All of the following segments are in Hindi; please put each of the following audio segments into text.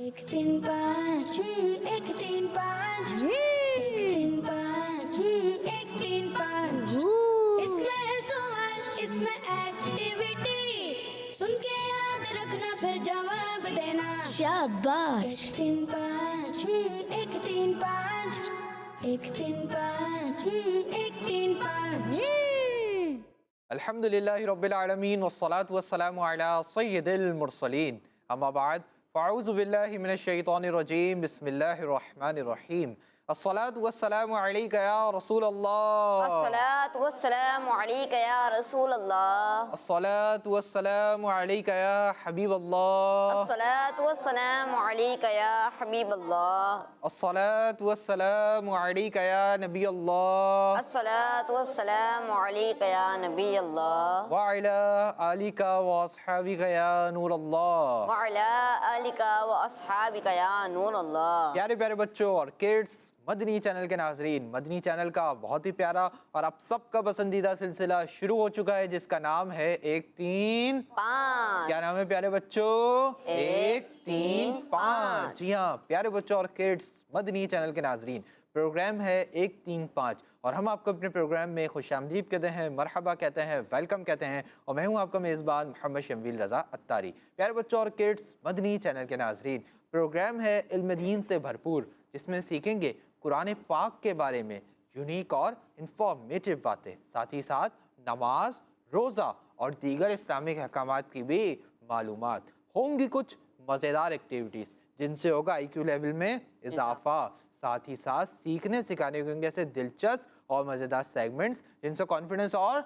एक तीन पाँच एक तीन पाँच तीन पाँच एक तीन पाँच। इसमें है सवाल इसमें एक्टिविटी, सुन के याद रखना फिर जवाब देना। शाबाश। एक तीन पाँच एक तीन पाँच एक तीन पाँच एक तीन पाँच। अल्हम्दुलिल्लाहि रब्बिल आलमीन वस्सलातु वस्सलामु अला सय्यिदिल मुरसलीन, अम्मा बाद फ़अऊज़ु बिल्लाहि मिनश शैतानिर रजीम, बिस्मिल्लाहिर रहमानिर रहीम। अस्सलातु वस्सलामु अलैका या रसूल अल्लाह, अस्सलातु वस्सलामु अलैका या रसूल अल्लाह, अस्सलातु वस्सलामु अलैका या हबीब अल्लाह, अस्सलातु वस्सलामु अलैका या हबीब अल्लाह, अस्सलातु वस्सलामु अलैका या नबी अल्लाह, अस्सलातु वस्सलामु अलैका या नबी अल्लाह, व अला आलिका व अस्हाबिका या नूर अल्लाह। व अला आलिका व अस्हाबिका या नूर अल्लाह। प्यारे प्यारे बच्चों और किड्स, मदनी चैनल के नाजरीन, मदनी चैनल का बहुत ही प्यारा और आप सबका पसंदीदा सिलसिला शुरू हो चुका है जिसका नाम है एक तीन पाँच। क्या नाम है प्यारे बच्चों? एक, तीन, पाँच। जी हाँ प्यारे बच्चों और किड्स, मदनी चैनल के नाजरीन, प्रोग्राम है एक तीन पाँच और हम आपको अपने प्रोग्राम में खुशामदीद कहते हैं, मरहबा कहते हैं, वेलकम कहते हैं और मैं हूँ आपका मेज़बान मोहम्मद शमील रज़ा अत्तारी। प्यारे बच्चों और किड्स, मदनी चैनल के नाजरीन, प्रोग्राम है इल्म दीन से भरपूर जिसमें सीखेंगे कुरान पाक के बारे में यूनिक और इंफॉर्मेटिव बातें, साथ ही साथ नमाज, रोज़ा और दीगर इस्लामिक अहकामात की भी मालूमात। होंगी कुछ मज़ेदार एक्टिविटीज़ जिनसे होगा IQ लेवल में इजाफा, साथ ही साथ सीखने सिखाने के ऐसे दिलचस्प और मज़ेदार सेगमेंट्स जिनसे कॉन्फिडेंस और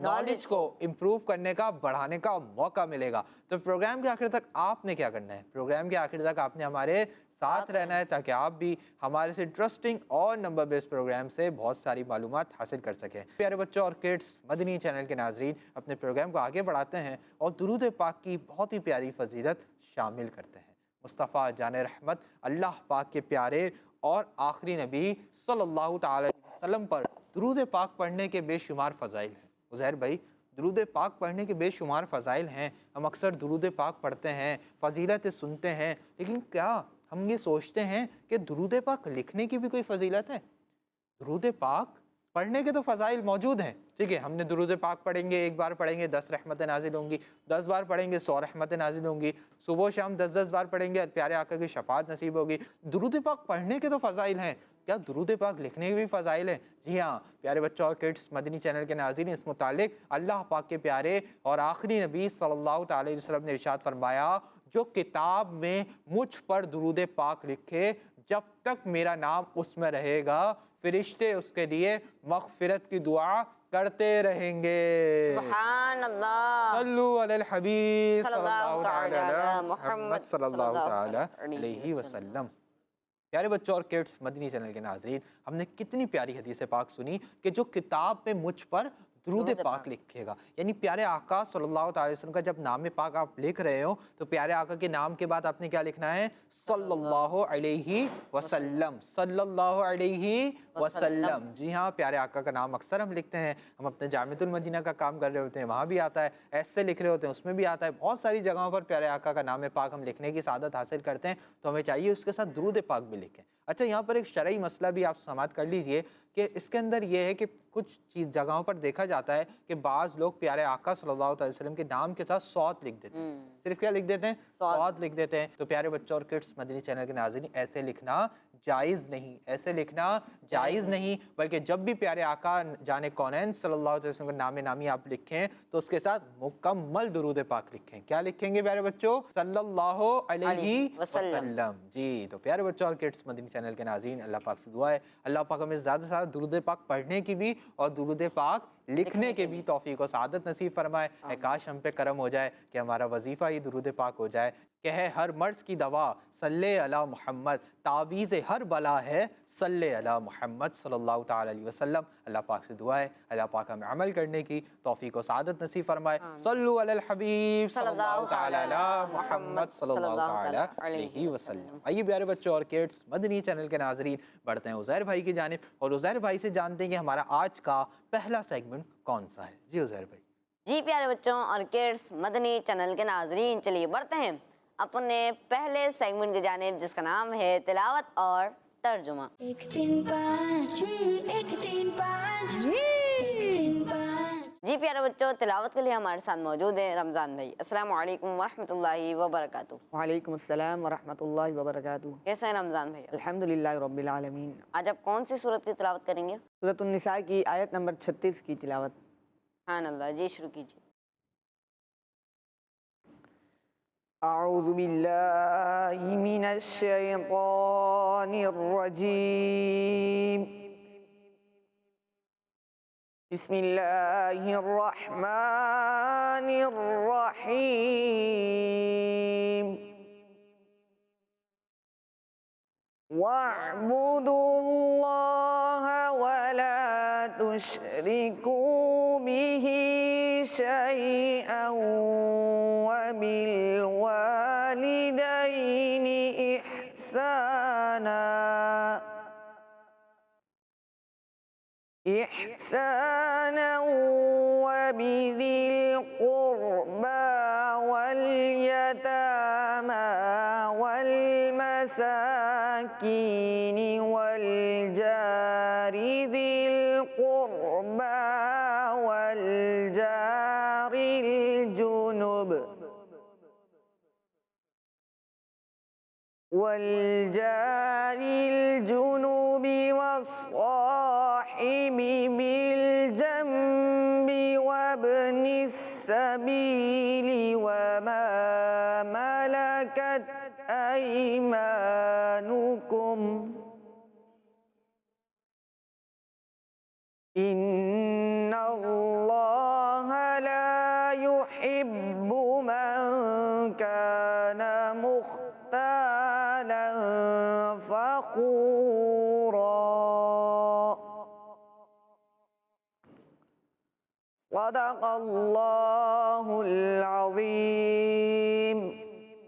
नॉलेज को इम्प्रूव करने का, बढ़ाने का मौका मिलेगा। तो प्रोग्राम के आखिर तक आपने क्या करना है? प्रोग्राम के आखिर तक आपने हमारे साथ रहना है ताकि आप भी हमारे से इंटरेस्टिंग और नंबर बेस्ड प्रोग्राम से बहुत सारी मालूमात हासिल कर सकें। प्यारे बच्चों और किड्स, मदनी चैनल के नाजरीन, अपने प्रोग्राम को आगे बढ़ाते हैं और दुरूद पाक की बहुत ही प्यारी फजीलत शामिल करते हैं। मुस्तफ़ा जान रहमत अल्लाह पाक के प्यारे और आखिरी नबी सल्लल्लाहु ताला अलैहि वसल्लम पर दुरूद पाक पढ़ने के बेशुमार फ़ज़ाइल हैं। उज़ैर भाई, दुरूद पाक पढ़ने के बेशुमार फ़ज़ाइल हैं। हम अक्सर दुरूद पाक पढ़ते हैं, फ़जीलतें सुनते हैं, लेकिन क्या हम ये सोचते हैं कि दुरूद पाक लिखने की भी कोई फ़जीलत है? दुरूद पाक पढ़ने के तो फ़ज़ाइल मौजूद हैं, ठीक है। हमने दुरूद पाक पढ़ेंगे, एक बार पढ़ेंगे 10 रहमतें नाजिल होंगी, 10 बार पढ़ेंगे 100 रहमतें नाजिल होंगी, सुबह शाम 10-10 बार पढ़ेंगे प्यारे आका की शफात नसीब होगी। दुरूद पाक पढ़ने के तो फ़ज़ाइल हैं, क्या दुरूद पाक लिखने के भी फ़ज़ाइल हैं? जी हाँ प्यारे बच्चों और किड्स, मदनी चैनल के नाज़रीन, इस मुतालिक अल्लाह पाक के प्यारे और आखिरी नबी सल्लल्लाहु अलैहि वसल्लम ने इरशाद फरमाया, जो किताब में मुझ पर दुरूद पाक लिखे, जब तक मेरा नाम उसमें रहेगा फरिश्ते उसके लिए मग़फ़िरत की दुआ करते रहेंगे। सुभान अल्लाह। सल्लु अलल हबीब सल्लल्लाहु तआला अला मुहम्मद सल्लल्लाहु तआला अलैहि वसल्लम। प्यारे बच्चों और किड्स, मदनी चैनल के नाज़रीन, हमने कितनी प्यारी हदीस पाक सुनी कि जो किताब में मुझ पर दुरूद पाक लिखेगा, यानी प्यारे आका सल्लल्लाहु अलैहि वसल्लम का जब नाम पाक आप लिख रहे हो तो प्यारे आका के नाम के बाद आपने क्या लिखना है? सल्लल्लाहु अलैहि वसल्लम, सल्लल्लाहु अलैहि वसल्लम। जी हाँ प्यारे आका का नाम अक्सर हम लिखते हैं, हम अपने जामिअतुल मदीना का काम कर रहे होते हैं, वहाँ भी आता है, ऐसे लिख रहे होते हैं, उसमें भी आता है, बहुत सारी जगहों पर प्यारे आका का नाम पाक हम लिखने की सादत हासिल करते हैं, तो हमें चाहिए उसके साथ दुरूद पाक भी लिखें। अच्छा, यहाँ पर एक शरई मसला भी आप समाअत कर लीजिए कि इसके अंदर ये है कि कुछ चीज़ जगहों पर देखा जाता है कि बाज़ लोग प्यारे आका सल्लल्लाहु अलैहि वसल्लम के नाम के साथ सौत लिख देते हैं। सिर्फ क्या लिख देते हैं? सौत लिख देते हैं। तो प्यारे बच्चों और किड्स, मदनी चैनल के नाज़रीन, ऐसे लिखना जायज़ नहीं, ऐसे लिखना जायज़ नहीं, बल्कि जब भी प्यारे आका जाने कौनैन सल्लल्लाहु अलैहि वसल्लम का नाम नामी आप लिखें तो उसके साथ मुकम्मल दुरूद पाक लिखें। क्या लिखेंगे प्यारे बच्चों? सल्लल्लाहु अलैहि वसल्लम। जी तो प्यारे बच्चों और किड्स, मदनी चैनल के नाज़रीन, अल्लाह पाक से दुआ है अल्लाह पाक हमें ज़्यादा से ज़्यादा दुरूद पाक पढ़ने की भी और दुरूद पाक लिखने के भी तौफीक और सादत नसीब फरमाए। काश हम पे करम हो जाए कि हमारा वजीफ़ा ही दुरूद पाक हो जाए कि है हर मर्ज़ की दवा सल्ले अला मुहम्मद, तावीज़ हर बला है सल्ले अला मुहम्मद सल्लल्लाहु ताला अलैहि वसल्लम। अल्लाह पाक से दुआ है अल्लाह पाक हमें अमल करने की तौफीक और सादत नसीब फरमाए। सल्लु अलल हबीब सल्लल्लाहु ताला अला मुहम्मद सल्लल्लाहु ताला अलैहि वसल्लम। आइए प्यारे बच्चों और किड्स, मदनी चैनल के नाज़रीन, बढ़ते हैं उज़ैर भाई की जानिब और उज़ैर भाई से जानते हैं कि हमारा आज का पहला सेगमेंट कौन सा है। जी उज़ैर भाई। जी प्यारे बच्चों और किड्स, मदनी चैनल के नाजरीन, चलिए बढ़ते हैं अपने पहले सेगमेंट की जानिब, जिसका नाम है तिलावत और तर्जुमा। 1 3 5 6 1 3 5 1 3 5। जी प्यारे बच्चों, तिलावत के लिए हमारे साथ मौजूद हैं रमज़ान भाई। अस्सलामु अलैकुम वरहमतुल्लाहि वबरकातुहू। वालेकुम अस्सलाम वरहमतुल्लाहि वबरकातुहू। कैसे हैं रमज़ान भाई? अल्हम्दुलिल्लाह रब्बिल आलमीन। आज आप कौन सी सूरत की तिलावत करेंगे? सूरत निसा की आयत नंबर 36 की तिलावत। हाँ अल्लाह जी, शुरू कीजिए। अऊज़ु बिल्लाहि मिनश शैतानिर रजीम। बिस्मिल्लाहिर रहमानिर रहीम। वअबुदुल्लाह वला तुशरिकू बिही शैअन वबिल वालिदैनि इहसाना वबिदिल क़ुर्बा वल यतामा वल मसाकीनि वल जारि दिल क़ुर्बा वल जारिल जुनुब वस्साहिबि बिल जंबि वब्निस सबीलि वमा मलकत अयमानुकुम इन्नल्लाह ला युहिब्बु मन कान मुख्तालन फखूरा। सदक़ल्लाहुल अज़ीम।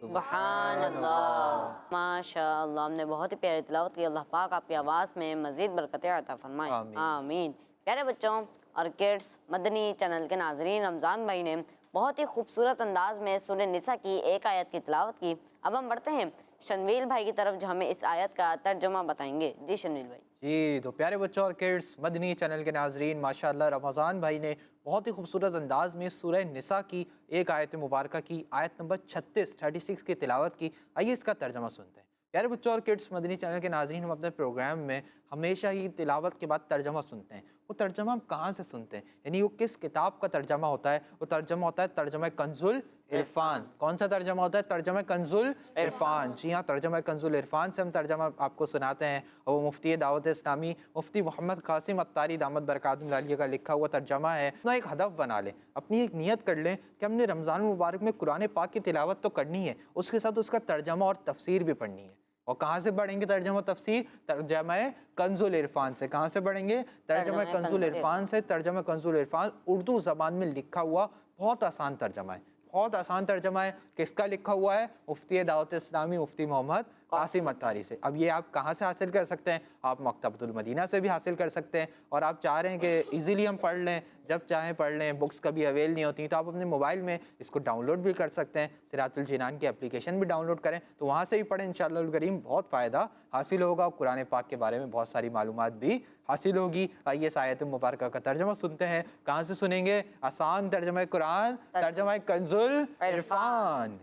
सुबहानल्लाह, माशाअल्लाह। हमने बहुत ही प्यारी तिलावत की। अल्लाह पाक आपकी आवाज़ में मज़ीद बरकतें अता फरमाए, आमीन। प्यारे बच्चों और किड्स मदनी चैनल के नाजरीन, रमज़ान भाई ने बहुत ही खूबसूरत अंदाज में सूरह निसा की एक आयत की तिलावत की। अब हम बढ़ते हैं शनवील भाई की तरफ, जो हमें इस आयत का तर्जुमा बताएंगे। जी शनवील भाई। जी तो प्यारे बच्चों और किड्स मदनी चैनल के नाजरीन, माशाअल्लाह रमज़ान भाई ने बहुत ही खूबसूरत अंदाज में सूरह निसा की एक आयत मुबारका की आयत नंबर 36 की तिलावत की। आइए इसका तर्जमा सुनते हैं। प्यारे बच्चों और किड्स मदनी चैनल के नाजरीन, हम अपने प्रोग्राम में हमेशा ही तिलावत के बाद तर्जमा सुनते हैं। वो तर्जमा हम कहाँ से सुनते हैं, यानी वो किस किताब का तर्जमा होता है? वो तर्जमा होता है तर्जमा कंजुल इरफान। कौन सा तर्जमा होता है? तर्जमा कंजुल इरफान। जी हाँ, तर्जमा कंजुल इरफान से हम तर्जमा आपको सुनाते हैं। और वो मुफ्ती दावत इस्लामी मुफ्ती मोहम्मद कासिम अत्तारी दामद बरकातुहू आलिया का लिखा हुआ तर्जमा है। अपना एक हदफ बना लें, अपनी एक नियत कर लें कि हमने रमज़ान मुबारक में कुरान पाक की तिलावत तो करनी है, उसके साथ उसका तर्जमा और तफसीर भी पढ़नी है। और कहाँ से पढ़ेंगे तर्जमा तफसीर? तर्जमा कंजुल इरफान से। कहाँ से पढ़ेंगे? तर्जमा कंजुल इरफान से। तर्जमा कंजुल इरफान उर्दू ज़बान में लिखा हुआ बहुत आसान तर्जमा है, बहुत आसान तर्जमा है। किसका लिखा हुआ है? मुफ्ती दावत इस्लामी मुफ्ती मोहम्मद कासिम अत्तारी से। अब ये आप कहाँ से हासिल कर सकते हैं? आप मकतबतुल मदीना से भी हासिल कर सकते हैं। और आप चाह रहे हैं कि इजीली हम पढ़ लें, जब चाहें पढ़ लें, बुक्स कभी अवेल नहीं होती, तो आप अपने मोबाइल में इसको डाउनलोड भी कर सकते हैं। सिरातुल जिनान की एप्लीकेशन भी डाउनलोड करें, तो वहाँ से भी पढ़ें। इंशाअल्लाह करीम बहुत फ़ायदा हासिल होगा। कुरान पाक के बारे में बहुत सारी मालूमात भी हासिल होगी। आइए इस आयत मुबारका का तर्जमा सुनते हैं। कहाँ से सुनेंगे? आसान तर्जमा कुरान, तर्जमा कंजुल इरफान।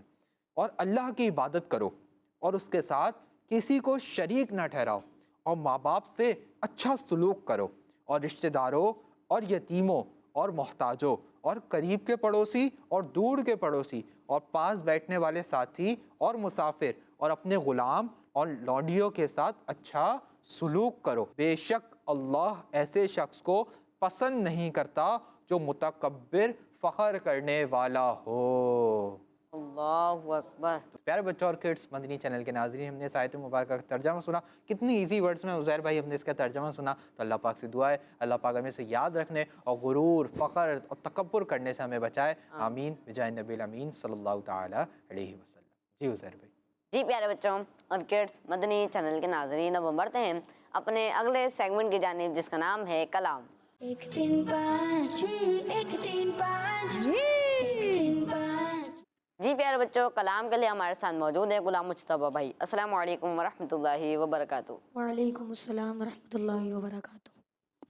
और अल्लाह की इबादत करो और उसके साथ किसी को शरीक ना ठहराओ, और माँ बाप से अच्छा सलूक करो, और रिश्तेदारों और यतीमों और मोहताजों और करीब के पड़ोसी और दूर के पड़ोसी और पास बैठने वाले साथी और मुसाफिर और अपने ग़ुलाम और लौंडियों के साथ अच्छा सलूक करो। बेशक अल्लाह ऐसे शख्स को पसंद नहीं करता जो मुतकब्बिर फ़ख्र करने वाला हो। अल्लाहु अकबर। तो प्यारे बच्चों और किड्स मदनी चैनल के नाज़रीन, हमने इस आयत मुबारक का तर्जमा सुना। कितनी इजी वर्ड्स में उज़ैर भाई हमने इसका तर्जमा सुना। तो अल्लाह पाक से दुआ है अल्लाह पाक हमें से याद रखने और गुरूर, फ़ख्र और तकब्बुर करने से हमें बचाए। आमीन बिजाए नबील अमीन सल्लल्लाहु ताला अलैहि वसल्लम। जी उज़ैर भाई। जी प्यारे बच्चों और किड्स मदनी चैनल के नाजरीन, अब हम बढ़ते हैं अपने अगले सेगमेंट की जानिब, जिसका नाम है कलाम। 1 3 5 6 1 3 5 1 3 5। जी प्यारे बच्चों, कलाम के लिए हमारे साथ मौजूद है गुलाम मुज्तबा भाई। अस्सलाम वालेकुम वरहमतुल्लाहि वबरकातुहू। वालेकुम अस्सलाम रहमतुल्लाहि व बरकातुहू।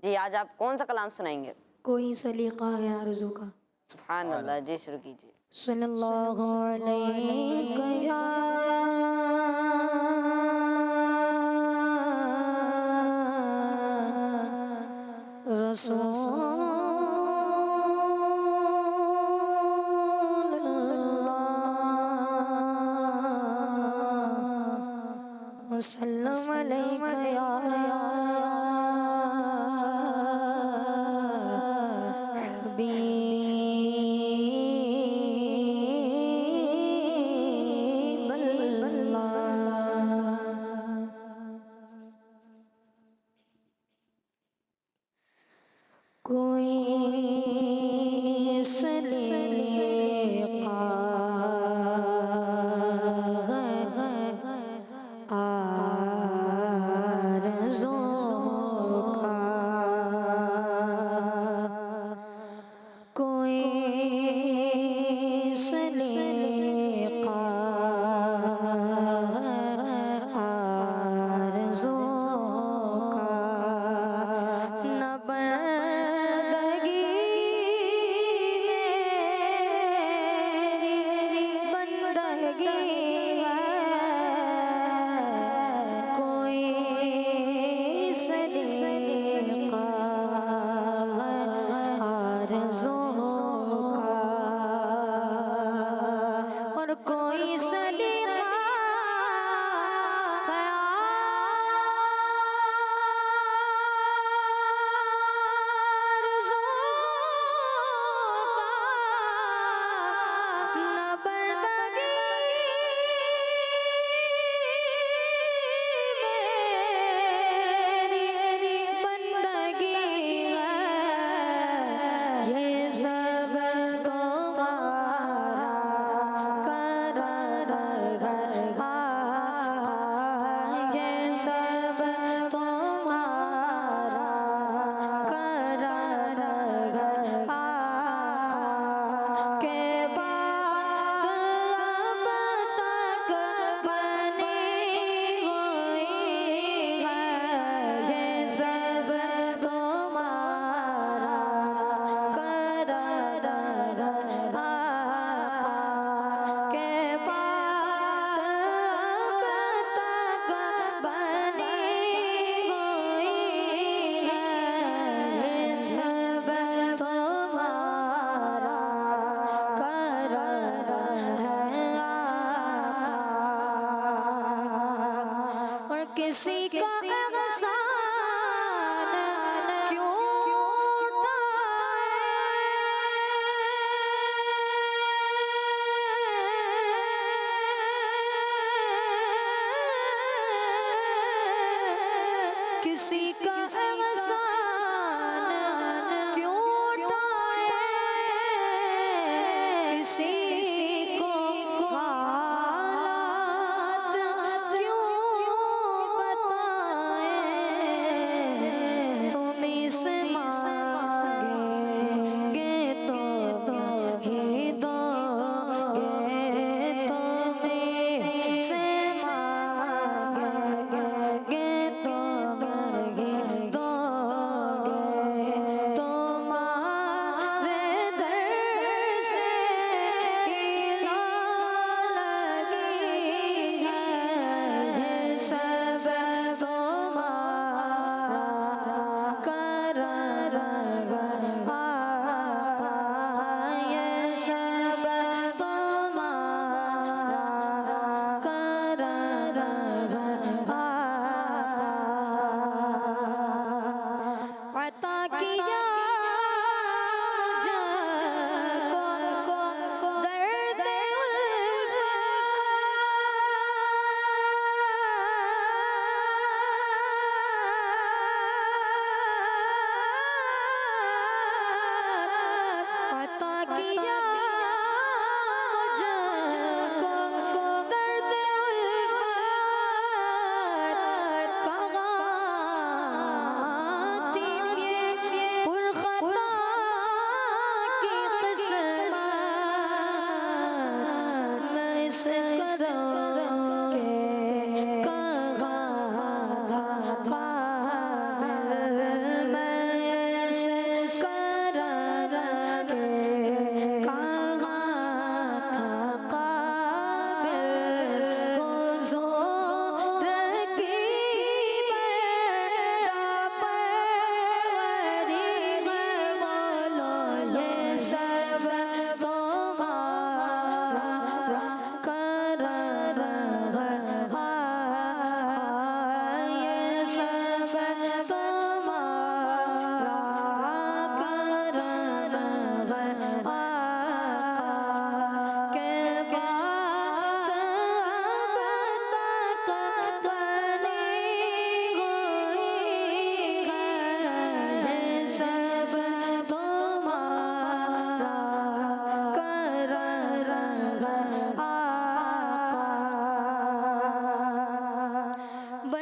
जी आज आप कौन सा कलाम सुनाएंगे? कोई सलीका है आरज़ू का। सुभान अल्लाह, जी शुरू कीजिए। सल्लल्लाहु अलैहि या रसूलल्लाह वसल्लम अलैका या कोई सलीका आरज़ू का, कोई सलीका आरज़ू का, न बंदगी मेरी बंदगी है, कोई सलीका आरज़ू का, और कोई सलीका किसी का एहसान क्यों उठाए, किसी का एहसान क्यों उठाए, किसी को हालात क्यों तुम इसे मांगेंगे तो ही दोगे, तुम इसे मांगेंगे तो ही दोगे।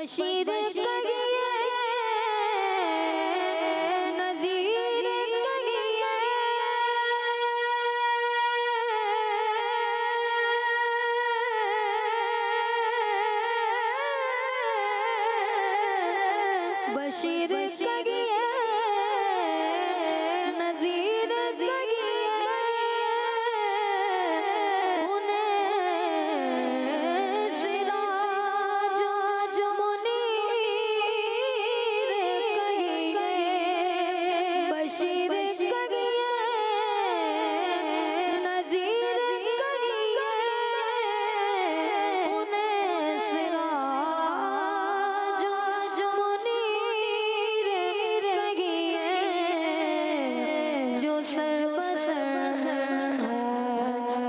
बशीर करिए नज़ीर करिए बशीर करिए नज़ीर करिए उन्हें सिराज मुनीर करिए बशीर करिए नज़ीर करिए उन्हें सिराज मुनीर करिए जो सर बसर है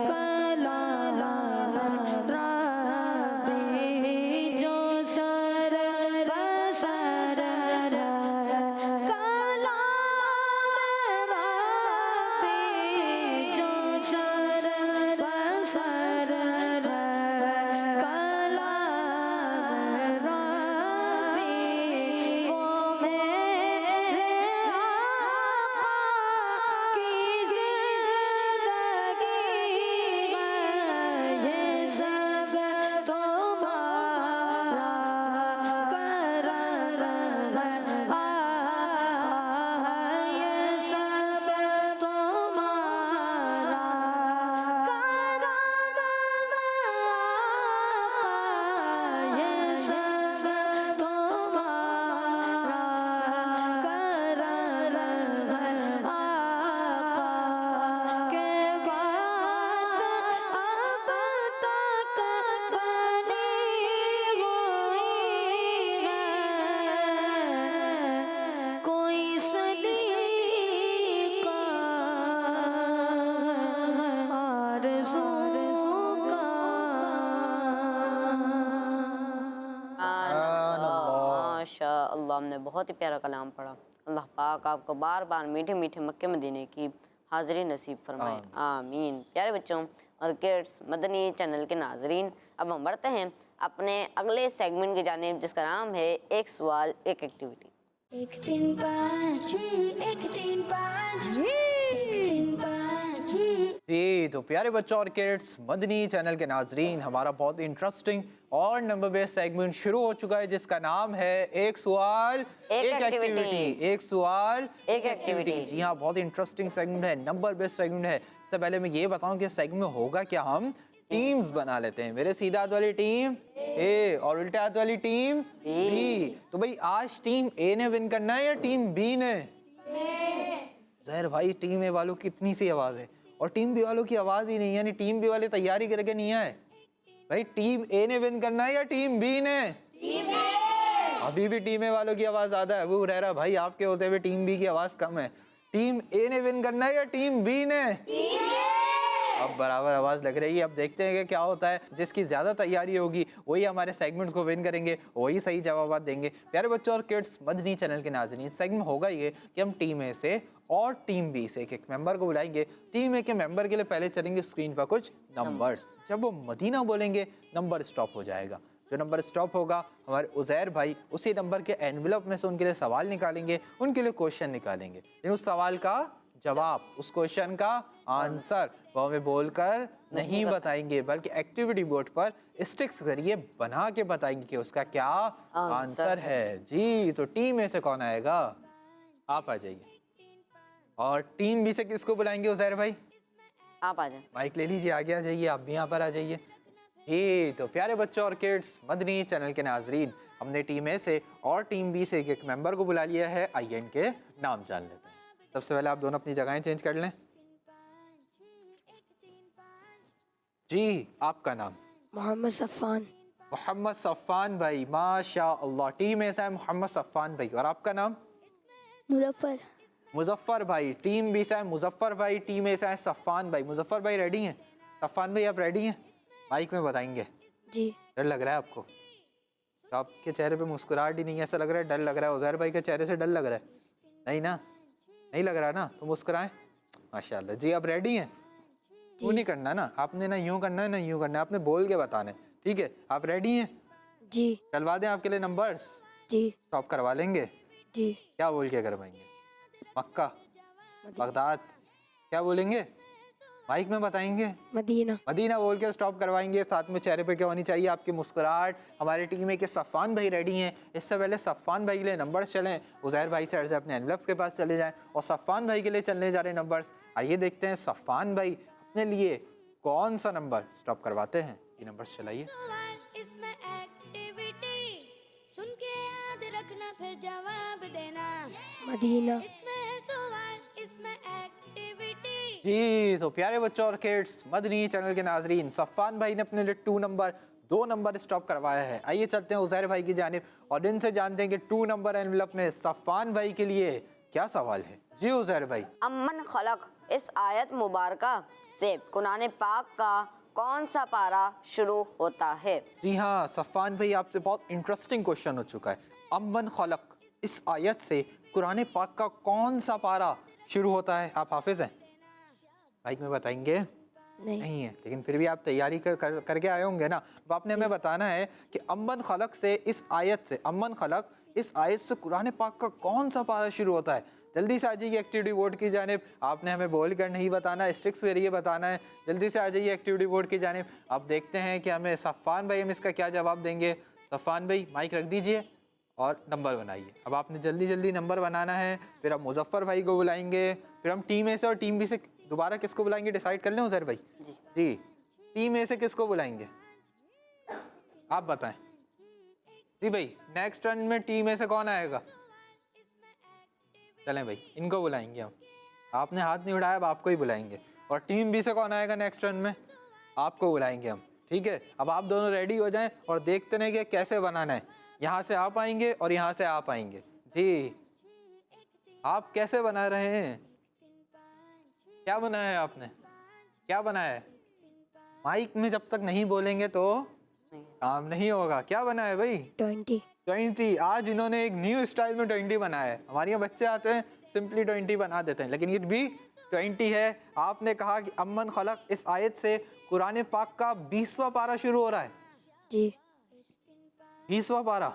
कला राबी जो सर बसर है कला राबी जो सर बसर है कला राबी वो मेरे आका की ज़िंदगी है ये सब तुम्हारा करम है ये सब तुम्हारा करम है ये सब तुम्हारा करम है के बात अब तक बनी हुई है कोई सलीका आरज़ू माशाअल्लाह, हमने बहुत ही प्यारा कलाम पढ़ा। अल्लाह पाक आपको बार बार मीठे मीठे मक्के मदीने की हाज़िरी नसीब फरमाए, आमीन। प्यारे बच्चों और किड्स मदनी चैनल के नाजरीन, अब हम बढ़ते हैं अपने अगले सेगमेंट की जानिब, जिसका नाम है एक सवाल एक एक्टिविटी। 1 3 5 6 1 3 5 1 3 5 6 जी तो प्यारे बच्चों और किड्स मदनी चैनल के नाजरीन, हमारा बहुत इंटरेस्टिंग और नंबर बेस्ड सेगमेंट शुरू हो चुका है, जिसका नाम है एक सवाल एक एक्टिविटी। एक सवाल एक एक्टिविटी। जी हाँ, बहुत इंटरेस्टिंग सेगमेंट है, नंबर बेस्ड सेगमेंट है। इससे पहले मैं ये बताऊं कि सेगमेंट में होगा क्या, हम टीम्स बना लेते हैं। मेरे सीधा हाथ वाली टीम ए और उल्टे हाथ वाली टीम बी। तो भाई आज टीम ए ने विन करना है या टीम बी ने? जहर भाई, टीम ए वालों की इतनी सी आवाज है और टीम बी वालों की आवाज ही नहीं, यानी टीम बी वाले तैयारी करके नहीं आए। भाई टीम ए ने विन करना है या टीम बी ने? अभी भी टीम ए वालों की आवाज ज्यादा है। वो रह रहा भाई, आपके होते हुए टीम बी की आवाज कम है। टीम ए ने विन करना है या टीम बी ने? अब बराबर आवाज लग रही है। अब देखते हैं कि क्या होता है। जिसकी ज्यादा तैयारी होगी वही हमारे सेगमेंट्स को विन करेंगे, वही सही जवाब देंगे। प्यारे बच्चों और किड्स मदनी चैनल के नाज़रीन, सेगमेंट होगा ये कि हम टीम ए से और टीम बी से एक मेंबर को बुलाएंगे। टीम ए के मेंबर के लिए पहले चलेंगे स्क्रीन पर कुछ नंबर्स। जब वो मदीना बोलेंगे नंबर स्टॉप हो जाएगा। जो नंबर स्टॉप होगा हमारे उज़ैर भाई उसी नंबर के एनवेलप में से उनके लिए सवाल निकालेंगे, उनके लिए क्वेश्चन निकालेंगे। लेकिन उस सवाल का जवाब, उस क्वेश्चन का आंसर वो हमें बोलकर नहीं बताएंगे, बल्कि एक्टिविटी बोर्ड पर स्टिक्स जरिए बना के बताएंगे कि उसका क्या आंसर है। जी तो टीम ए से कौन आएगा? आप आ जाइए। और टीम बी से किसको बुलाएंगे उज़ैर भाई? आप आ जाए, माइक ले लीजिए, आगे आ जाइए, आप भी यहाँ पर आ जाइए। ये तो प्यारे बच्चों और किड्स मदनी चैनल के नाजरीन, हमने टीम ए से और टीम बी से एक मेंबर को बुला लिया है। आइए इनके नाम जान लेते हैं। सबसे पहले आप दोनों अपनी जगहें चेंज कर लें। जी आपका नाम? मोहम्मद सफ़ान। मोहम्मद सफ़ान भाई, माशा अल्लाह। टीम ए से है मोहम्मद सफ़ान भाई। और आपका नाम? मुजफ्फर। मुजफ्फर भाई। टीम बी से है मुजफ्फर भाई, टीम ए से है सफ़ान भाई। मुजफ्फर भाई रेडी हैं? सफ़ान भाई आप रेडी हैं? माइक में बताएंगे। जी। डर लग रहा है आपको? तो आपके चेहरे पे मुस्कुराहट ही नहीं है, ऐसा लग रहा है डर लग रहा है। उज़ैर भाई के चेहरे से डर लग रहा है? नहीं ना, नहीं लग रहा ना, तो मुस्कुराएं। माशाल्लाह। जी आप रेडी हैं? वो नहीं करना ना आपने, ना यूं करना है ना यूं करना है, आपने बोल के बताना है। ठीक है, आप रेडी हैं? जी चलवा दें आपके लिए नंबर्स? जी स्टॉप करवा लेंगे? जी क्या बोल के करवाएंगे? मक्का, बगदाद, क्या बोलेंगे? माइक में बताएंगे? मदीना। मदीना बोल के स्टॉप करवाएंगे। साथ में चेहरे पे क्या होनी चाहिए? आपकी मुस्कुराहट। हमारी टीम में के सफ़ान भाई रेडी हैं। इससे पहले सफ़ान भाई के लिए नंबर्स चलें, उज़ैर भाई से अपने एनवलप्स के पास चले जाएं और सफ़ान भाई के लिए चलने जा रहे नंबर्स। आइए देखते हैं सफ़ान भाई अपने लिए कौन सा नंबर स्टॉप करवाते हैं। ये नंबर्स चलाइए। सवाल इसमें एक्टिविटी सुन के याद रखना फिर जवाब देना। मदीना। इसमें है सवाल इसमें एक्टिविटी। जी तो प्यारे बच्चों और किड्स, मदनी चैनल के नाजरीन, सफ़ान भाई ने अपने लिए 2 नंबर स्टॉप करवाया है। आइए चलते हैं उज़ैर भाई की जानिब और इनसे जानते हैं कि 2 नंबर एनवलप में सफ़ान भाई के लिए क्या सवाल है। जी उज़ैर भाई। अम्मन खलक, इस आयत मुबारका से कुरान पाक का कौन सा पारा शुरू होता है? जी हाँ सफ़ान भाई, आपसे बहुत इंटरेस्टिंग क्वेश्चन हो चुका है। अम्मन खलक, इस आयत से कुरान पाक का कौन सा पारा शुरू होता है? आप हाफिज हैं? बाइक में बताएंगे? नहीं है, लेकिन फिर भी आप तैयारी करके आए होंगे ना। अब आपने हमें बताना है कि अम्मन खलक से इस आयत से, अम्मन खलक इस आयत से कुरान पाक का कौन सा पारा शुरू होता है। जल्दी से आ जाइए एक्टिविटी बोर्ड की जानिब। आपने हमें बोल कर नहीं बताना, स्टिक्स के जरिए बताना है। जल्दी से आ जाइए एक्टिविटी बोर्ड की जानिब। अब देखते हैं कि हमें सफ़ान भाई हम इसका क्या जवाब देंगे। सफ़ान भाई माइक रख दीजिए और नंबर बनाइए। अब आपने जल्दी जल्दी नंबर बनाना है, फिर हम मुजफ्फर भाई को बुलाएंगे, फिर हम टीम ए से और टीम बी से दोबारा किसको बुलाएंगे डिसाइड कर लें उज़ैर भाई? जी टीम ए से किसको बुलाएंगे आप बताएं। जी भाई नेक्स्ट रन में टीम ए से कौन आएगा? चलें भाई इनको बुलाएंगे हम। आपने हाथ नहीं उठाया, अब आपको ही बुलाएंगे। और टीम बी से कौन आएगा नेक्स्ट रन में? आपको बुलाएंगे हम, ठीक है। अब आप दोनों रेडी हो जाएं और देखते रहें कि कैसे बनाना है। यहाँ से आप आएंगे और यहाँ से आप आएंगे। जी आप कैसे बना रहे हैं? क्या बनाया है आपने? क्या बनाया है? माइक में जब तक नहीं बोलेंगे तो काम नहीं होगा। क्या बनाया है भाई? 20। आज इन्होंने एक न्यू स्टाइल में 20 बनाया है। हमारे यहाँ बच्चे आते हैं सिंपली 20 बना देते हैं, लेकिन ये भी 20 है। आपने कहा कि अम्मन खलक, इस आयत से कुरान पाक का 20वां पारा शुरू हो रहा है। जी 20वां पारा।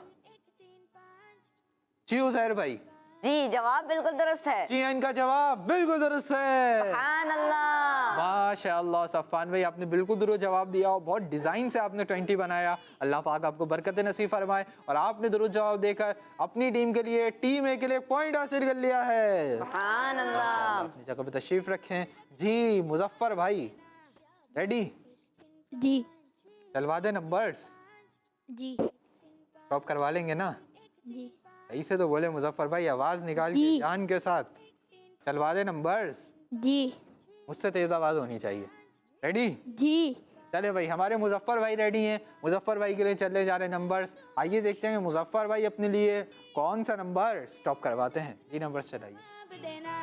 जी उज़ैर भाई। जी जवाब बिल्कुल दुरुस्त है। जी इनका जवाब बिल्कुल दुरुस्त है। सुभान अल्लाह। माशाअल्लाह सफ़ान भाई आपने बिल्कुल दुरुस्त जवाब दिया और बहुत डिज़ाइन से आपने 20 बनाया। अल्लाह पाक आपको बरकत नसीब फरमाए। और आपने दुरुस्त जवाब देकर अपनी टीम के लिए, टीम ए के लिए पॉइंट हासिल कर लिया है। सुभान अल्लाह। अपनी जगह पे तशरीफ रखें। जी मुजफ्फर भाई रेडी? जी चलवा दे नंबर्स? जी टॉप करवा लेंगे ना? जी सही से तो बोले मुजफ्फर भाई, आवाज निकाल के जान के साथ। चलवा दे नंबर्स? जी मुझसे तेज आवाज होनी चाहिए। रेडी? जी चले भाई हमारे मुजफ्फर भाई रेडी हैं। मुजफ्फर भाई के लिए चले जा रहे नंबर्स। आइए देखते हैं मुजफ्फर भाई अपने लिए कौन सा नंबर स्टॉप करवाते हैं। जी नंबर्स चलाइए। देना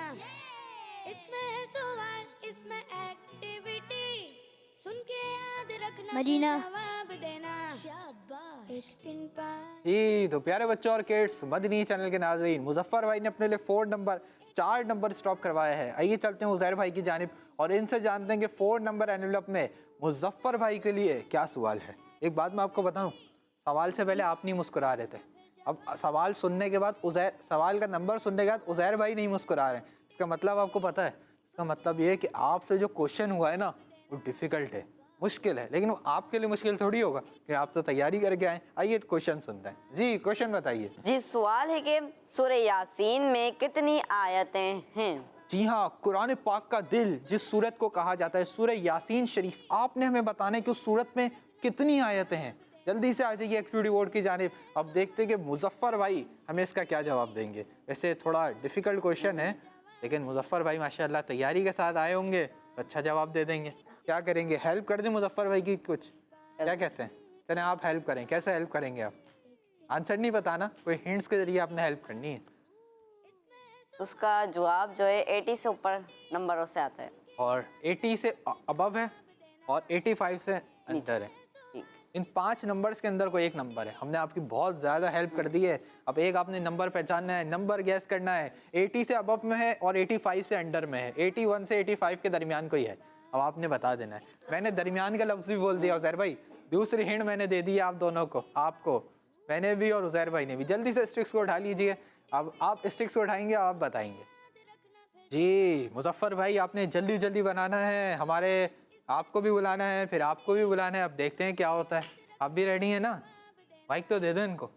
इसमें है सवाल इसमें एक्टिविटी सुन के याद रखना मदीना। जवाब देना। शाबाश। एक दिन पार जी तो प्यारे बच्चों और किड्स, मदनी चैनल के नाज़रीन, मुजफ्फर भाई ने अपने लिए 4 नंबर स्टॉप करवाया है। आइए चलते हैं उज़ैर भाई की जानिब और इनसे जानते हैं कि 4 नंबर एनवलप में मुजफ्फर भाई के लिए क्या सवाल है। एक बात मैं आपको बताऊं, सवाल से पहले आप नहीं मुस्कुरा रहे थे। अब सवाल सुनने के बाद उज़ैर, सवाल का नंबर सुनने के बाद उज़ैर भाई नहीं मुस्कुरा रहे हैं। इसका मतलब आपको पता है? इसका मतलब ये है कि आपसे जो क्वेश्चन हुआ है ना वो डिफ़िकल्ट है, मुश्किल है, लेकिन वो आपके लिए मुश्किल थोड़ी होगा कि आप तो तैयारी करके आए। आइए क्वेश्चन सुनते हैं। जी क्वेश्चन बताइए। जी सवाल है कि सूरह यासीन में कितनी आयतें हैं? जी हाँ, कुरान पाक का दिल जिस सूरत को कहा जाता है सूरह यासीन शरीफ, आपने हमें बताना है कि उस सूरत में कितनी आयतें हैं। जल्दी से आ जाइए एक्टिविटी बोर्ड की जानिब। अब देखते हैं कि मुजफ्फर भाई हमें इसका क्या जवाब देंगे। वैसे थोड़ा डिफ़िकल्ट क्वेश्चन है, लेकिन मुजफ्फर भाई माशाल्लाह तैयारी के साथ आए होंगे, अच्छा जवाब दे देंगे। क्या करेंगे, हेल्प कर दें मुजफ्फर भाई की कुछ? क्या कहते हैं? चलें आप हेल्प करें। कैसे हेल्प करेंगे आप? आंसर नहीं बताना, कोई हिंट्स के जरिए आपने हेल्प करनी है। उसका जवाब जो है 80 से ऊपर नंबरों से आता है और 80 से अबव है और 85 से अंदर है। इन 5 नंबर्स के अंदर कोई एक नंबर है। हमने आपकी बहुत ज़्यादा हेल्प कर दी है। अब एक आपने नंबर पहचानना है, नंबर गैस करना है। 80 से अबव में है और 85 से अंडर में है। 81 से 85 के दरमियान कोई है, अब आपने बता देना है। मैंने दरमियान का लफ्ज़ भी बोल दिया उज़ैर भाई, दूसरी हिंट मैंने दे दी आप दोनों को, आपको मैंने भी और उज़ैर भाई ने भी। जल्दी से स्टिक्स को उठा लीजिए। अब आप स्टिक्स को उठाएंगे, आप बताएंगे। जी मुजफ्फर भाई, आपने जल्दी जल्दी बनाना है, हमारे आपको भी बुलाना है, फिर आपको भी बुलाना है। अब देखते हैं क्या होता है। आप भी रेडी हैं ना? माइक तो दे दो इनको।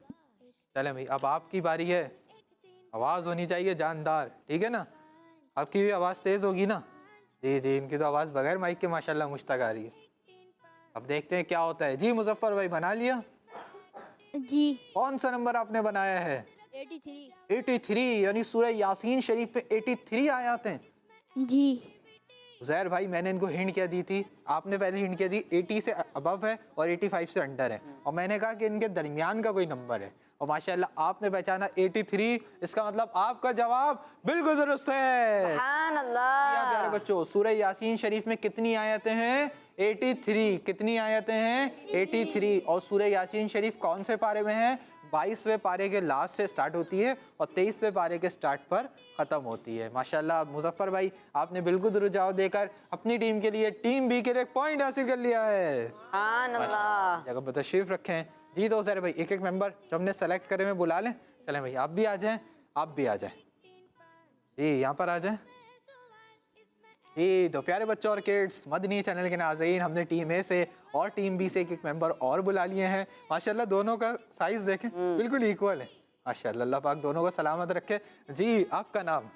चलें भाई, अब आपकी बारी है। आवाज़ होनी चाहिए जानदार, ठीक है ना? आपकी भी आवाज़ तेज़ होगी ना? जी जी, इनकी तो आवाज़ बगैर माइक के माशाल्लाह मुझ तक आ रही है। अब देखते हैं क्या होता है। जी मुजफ्फर भाई, बना लिया? जी। कौन सा नंबर आपने बनाया है? 83। 83, यानी सूरह यासीन शरीफ में 83 आयात हैं। जी। उज़ैर भाई, मैंने इनको हिंट क्या दी थी? आपने पहले हिंट क्या दी? 80 से अबव है और 85 से अंडर है, और मैंने कहा कि इनके दरमियान का कोई नंबर है, और माशाल्लाह आपने पहचाना 83। इसका मतलब आपका जवाब बिल्कुल दुरुस्त है। सुभान प्यारे अल्लाह। बच्चों, सूरह यासीन शरीफ में कितनी आयतें हैं? 83। कितनी आयतें हैं? 83। और सूरह यासीन शरीफ कौन से पारे में है? 22वें पारे के लास्ट से स्टार्ट होती है और 23वें पारे के स्टार्ट पर ख़त्म होती है। माशाल्लाह मुजफ्फर भाई, आपने बिल्कुल दुरुस्त जवाब देकर अपनी टीम के लिए, टीम बी के लिए एक पॉइंट हासिल कर लिया है। सुभान अल्लाह। जगह पर तशरीफ रखें। जी तो सर भाई, एक एक मेंबर जो हमने सेलेक्ट करे में बुला लें। चलें भाई, आप भी आ जाएं, आप भी आ जाएं। जी यहाँ पर आ जाएं। जी तो प्यारे बच्चों और किड्स, मदनी चैनल के नाज़रीन, हमने टीम ए से और टीम बी से एक एक मेंबर और बुला लिए हैं। माशाल्लाह दोनों का साइज देखें, बिल्कुल इक्वल है। माशाल्लाह, अल्लाह पाक दोनों को सलामत रखे। जी आपका नाम?